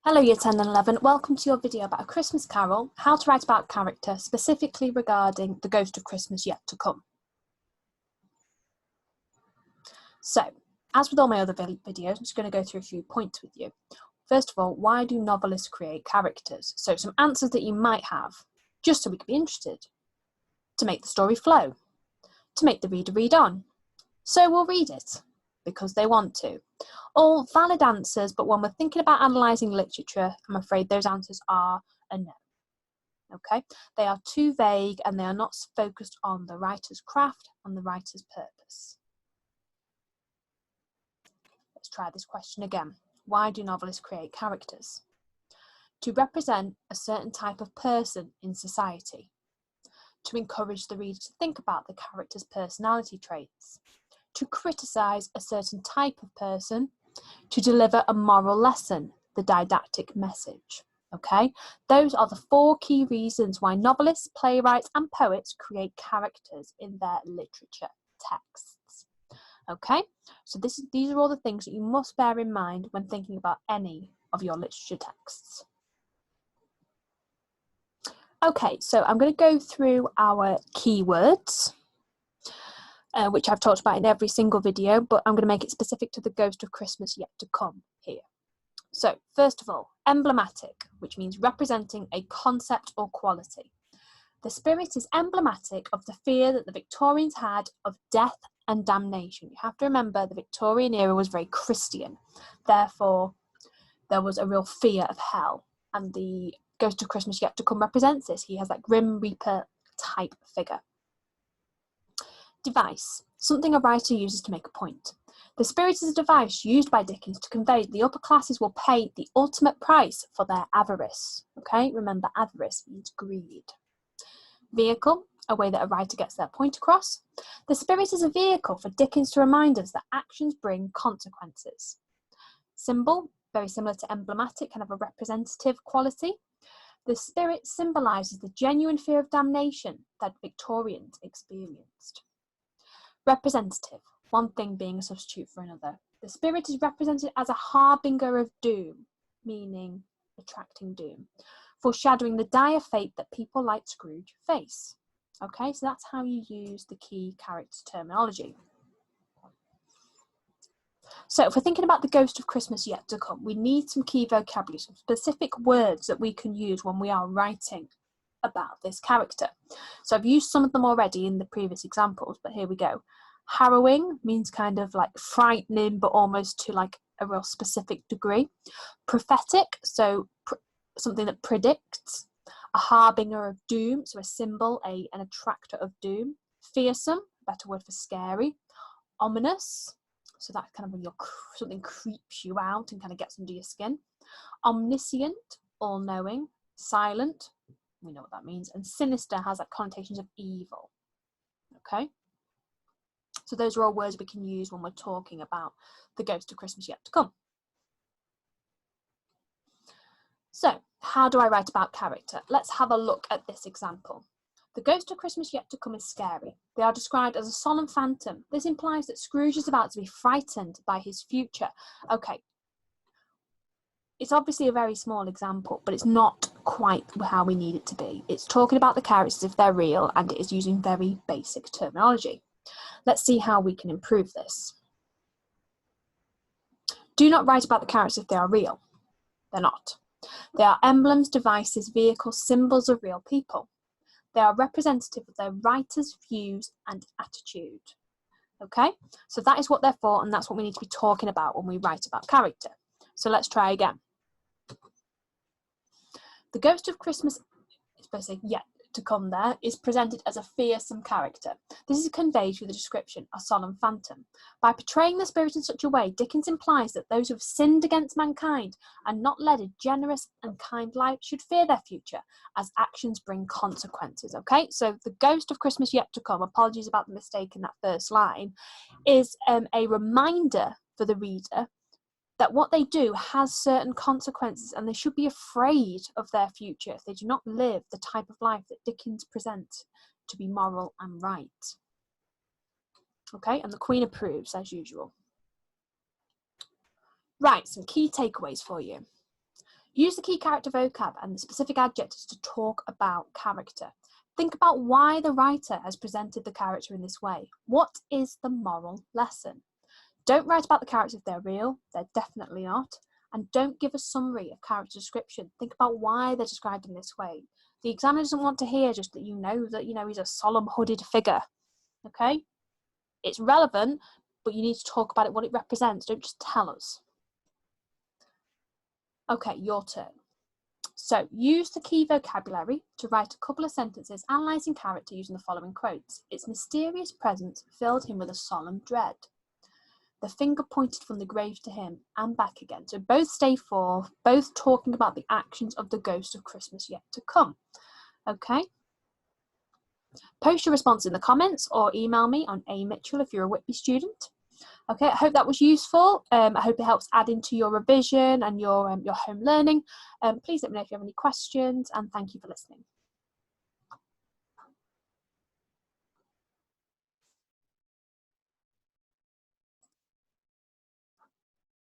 Hello Year 10 and 11, welcome to your video about A Christmas Carol, how to write about character, specifically regarding the ghost of Christmas yet to come. So, as with all my other videos, I'm just going to go through a few points with you. First of all, why do novelists create characters? So some answers that you might have, just so we can be interested. To make the story flow. To make the reader read on. So we'll read it, because they want to. All valid answers, but when we're thinking about analysing literature, I'm afraid those answers are a no. Okay? They are too vague and they are not focused on the writer's craft and the writer's purpose. Let's try this question again. Why do novelists create characters? To represent a certain type of person in society. To encourage the reader to think about the character's personality traits. To criticise a certain type of person. To deliver a moral lesson, the didactic message. Okay, those are the four key reasons why novelists, playwrights and poets create characters in their literature texts. Okay, so these are all the things that you must bear in mind when thinking about any of your literature texts. Okay, so I'm going to go through our keywords, which I've talked about in every single video, but I'm going to make it specific to the ghost of Christmas yet to come here. So, first of all, emblematic, which means representing a concept or quality. The spirit is emblematic of the fear that the Victorians had of death and damnation. You have to remember the Victorian era was very Christian. Therefore, there was a real fear of hell. And the ghost of Christmas yet to come represents this. He has that Grim Reaper type figure. Device, something a writer uses to make a point. The spirit is a device used by Dickens to convey the upper classes will pay the ultimate price for their avarice. Okay, remember avarice means greed. Vehicle, a way that a writer gets their point across. The spirit is a vehicle for Dickens to remind us that actions bring consequences. Symbol, very similar to emblematic, kind of a representative quality. The spirit symbolises the genuine fear of damnation that Victorians experienced. Representative, one thing being a substitute for another. The spirit is represented as a harbinger of doom, meaning attracting doom, foreshadowing the dire fate that people like Scrooge face. Okay, so that's how you use the key character terminology. So if we're thinking about the ghost of Christmas yet to come, we need some key vocabulary, some specific words that we can use when we are writing about this character. So I've used some of them already in the previous examples, but here we go. Harrowing means kind of like frightening, but almost to like a real specific degree. Prophetic, so something that predicts. A harbinger of doom, so a symbol, an attractor of doom. Fearsome, better word for scary. Ominous, so that's kind of when something creeps you out and kind of gets under your skin. Omniscient, all-knowing. Silent, we know what that means. And sinister has like connotations of evil. Okay? So those are all words we can use when we're talking about the ghost of Christmas yet to come. So, how do I write about character? Let's have a look at this example. The ghost of Christmas yet to come is scary. They are described as a solemn phantom. This implies that Scrooge is about to be frightened by his future. Okay, it's obviously a very small example, but it's not quite how we need it to be. It's talking about the characters if they're real, and it is using very basic terminology. Let's see how we can improve this. Do not write about the characters if they are real. They're not. They are emblems, devices, vehicles, symbols of real people. They are representative of their writer's views and attitude. Okay, so that is what they're for, and that's what we need to be talking about when we write about character. So let's try again. The ghost of Christmas, especially yet to come there, is presented as a fearsome character. This is conveyed through the description, a solemn phantom. By portraying the spirit in such a way, Dickens implies that those who have sinned against mankind and not led a generous and kind life should fear their future, as actions bring consequences. Okay, so the ghost of Christmas yet to come, apologies about the mistake in that first line, is a reminder for the reader that what they do has certain consequences and they should be afraid of their future if they do not live the type of life that Dickens presents to be moral and right. Okay, and the Queen approves as usual. Right, some key takeaways for you. Use the key character vocab and the specific adjectives to talk about character. Think about why the writer has presented the character in this way. What is the moral lesson? Don't write about the characters if they're real. They're definitely not. And don't give a summary of character description. Think about why they're described in this way. The examiner doesn't want to hear just that he's a solemn hooded figure. Okay? It's relevant, but you need to talk about it, what it represents. Don't just tell us. Okay, your turn. So use the key vocabulary to write a couple of sentences analysing character using the following quotes. Its mysterious presence filled him with a solemn dread. The finger pointed from the grave to him and back again. So both stay for, both talking about the actions of the ghost of Christmas yet to come. Okay. Post your response in the comments or email me on amitchell if you're a Whitby student. Okay, I hope that was useful. I hope it helps add into your revision and your home learning. Please let me know if you have any questions, and thank you for listening.